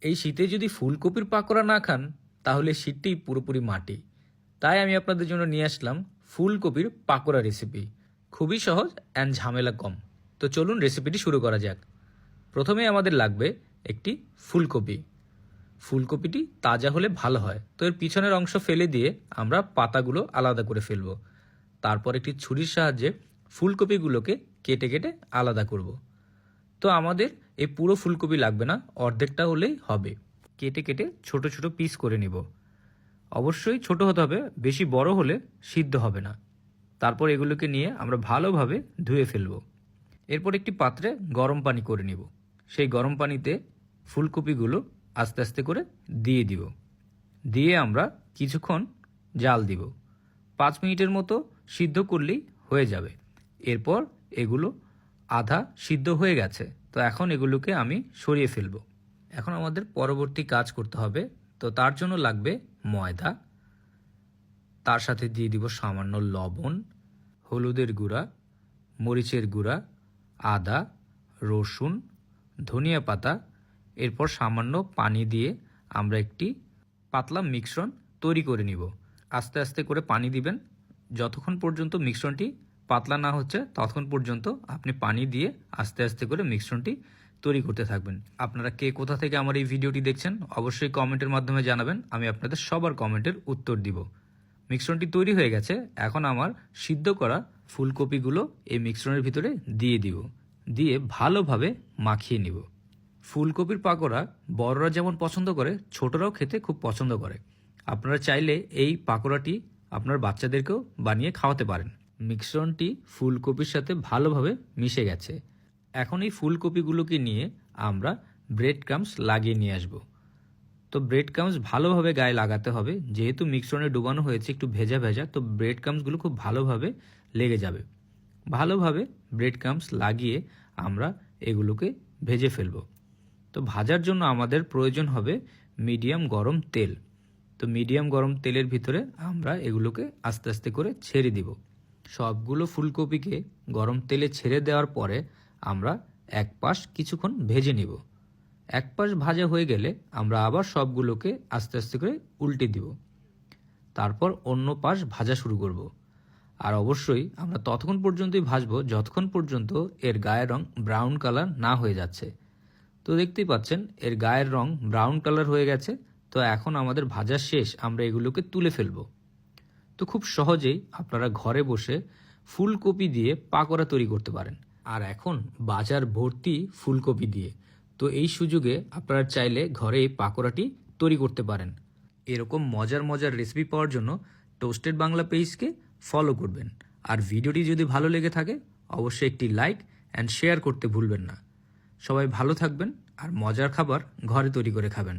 এই শীতে যদি ফুলকপির পাকোড়া না খান তাহলে শীতটি পুরোপুরি মাটি। তাই আমি আপনাদের জন্য নিয়ে আসলাম ফুলকপির পাকোড়া রেসিপি। খুবই সহজ অ্যান্ড ঝামেলা কম। তো চলুন রেসিপিটি শুরু করা যাক। প্রথমে আমাদের লাগবে একটি ফুলকপি। ফুলকপিটি তাজা হলে ভালো হয়, তো এর পিছনের অংশ ফেলে দিয়ে আমরা পাতাগুলো আলাদা করে ফেলব। তারপর একটি ছুরির সাহায্যে ফুলকপিগুলোকে কেটে কেটে আলাদা করব। তো আমাদের এই পুরো ফুলকপি লাগবে না, অর্ধেকটা হলেই হবে। কেটে কেটে ছোট ছোট পিস করে নিব। অবশ্যই ছোট হতে হবে, বেশি বড় হলে সিদ্ধ হবে না। তারপর এগুলোকে নিয়ে আমরা ভালোভাবে ধুয়ে ফেলব। এরপর একটি পাত্রে গরম পানি করে নিব। সেই গরম পানিতে ফুলকপিগুলো আস্তে আস্তে করে দিয়ে দিব। দিয়ে আমরা কিছুক্ষণ জাল দিব। 5 মিনিটের মতো সিদ্ধ করলেই হয়ে যাবে। এরপর এগুলো আধা সিদ্ধ হয়ে গেছে, তো এখন এগুলোকে আমি সরিয়ে ফেলব। এখন আমাদের পরবর্তী কাজ করতে হবে। তো তার জন্য লাগবে ময়দা, তার সাথে দিয়ে দিব সামান্য লবণ, হলুদের গুঁড়া, মরিচের গুঁড়া, আদা, রসুন, ধনিয়া পাতা। এরপর সামান্য পানি দিয়ে আমরা একটি পাতলা মিশ্রণ তৈরি করে নিব। আস্তে আস্তে করে পানি দিবেন। যতক্ষণ পর্যন্ত মিশ্রণটি পাতলা না হচ্ছে ততক্ষণ পর্যন্ত আপনি পানি দিয়ে আস্তে আস্তে করে মিশ্রণটি তৈরি করতে থাকবেন। আপনারা কে কোথা থেকে আমার এই ভিডিওটি দেখছেন অবশ্যই কমেন্টের মাধ্যমে জানাবেন, আমি আপনাদের সবার কমেন্টের উত্তর দিব। মিশ্রণটি তৈরি হয়ে গেছে। এখন আমার সিদ্ধ করা ফুলকপিগুলো এই মিশ্রণের ভিতরে দিয়ে দিব, দিয়ে ভালোভাবে মাখিয়ে নিব। ফুলকপির পাকোড়া বড়রা যেমন পছন্দ করে, ছোটরাও খেতে খুব পছন্দ করে। আপনারা চাইলে এই পাকোড়াটি আপনার বাচ্চাদেরকেও বানিয়ে খাওয়াতে পারেন। মিশ্রণটি ফুলকপির সাথে ভালোভাবে মিশে গেছে। এখন এই ফুলকপিগুলোকে নিয়ে আমরা ব্রেড ক্রাম্বস লাগিয়ে নিয়ে আসব। তো ব্রেড ক্রাম্বস ভালোভাবে গায়ে লাগাতে হবে, যেহেতু মিশ্রণে ডুবানো হয়েছে একটু ভেজা ভেজা, তো ব্রেড ক্রাম্বসগুলো খুব ভালোভাবে লেগে যাবে। ভালোভাবে ব্রেড ক্রাম্বস লাগিয়ে আমরা এগুলোকে ভেজে ফেলব। তো ভাজার জন্য আমাদের প্রয়োজন হবে মিডিয়াম গরম তেল। তো মিডিয়াম গরম তেলের ভিতরে আমরা এগুলোকে আস্তে আস্তে করে ছেড়ে দিব। সবগুলো ফুলকপিকে গরম তেলে ছেড়ে দেওয়ার পরে আমরা এক পাশ কিছুক্ষণ ভেজে নিব। এক পাশ ভাজা হয়ে গেলে আমরা আবার সবগুলোকে আস্তে আস্তে করে উল্টে দিব। তারপর অন্য পাশ ভাজা শুরু করব। আর অবশ্যই আমরা ততক্ষণ পর্যন্তই ভাজবো যতক্ষণ পর্যন্ত এর গায়ের রং ব্রাউন কালার না হয়ে যাচ্ছে। তো দেখতেই পাচ্ছেন এর গায়ের রং ব্রাউন কালার হয়ে গেছে। তো এখন আমাদের ভাজা শেষ, আমরা এগুলোকে তুলে ফেলবো। তো খুব সহজেই আপনারা ঘরে বসে ফুলকপি দিয়ে পাকোড়া তৈরি করতে পারেন। আর এখন বাজার ভর্তি ফুলকপি দিয়ে, তো এই সুযোগে আপনারা চাইলে ঘরে এই পাকোড়াটি তৈরি করতে পারেন। এরকম মজার মজার রেসিপি পাওয়ার জন্য টোস্টেড বাংলা পেজকে ফলো করবেন। আর ভিডিওটি যদি ভালো লেগে থাকে অবশ্যই একটি লাইক অ্যান্ড শেয়ার করতে ভুলবেন না। সবাই ভালো থাকবেন আর মজার খাবার ঘরে তৈরি করে খাবেন।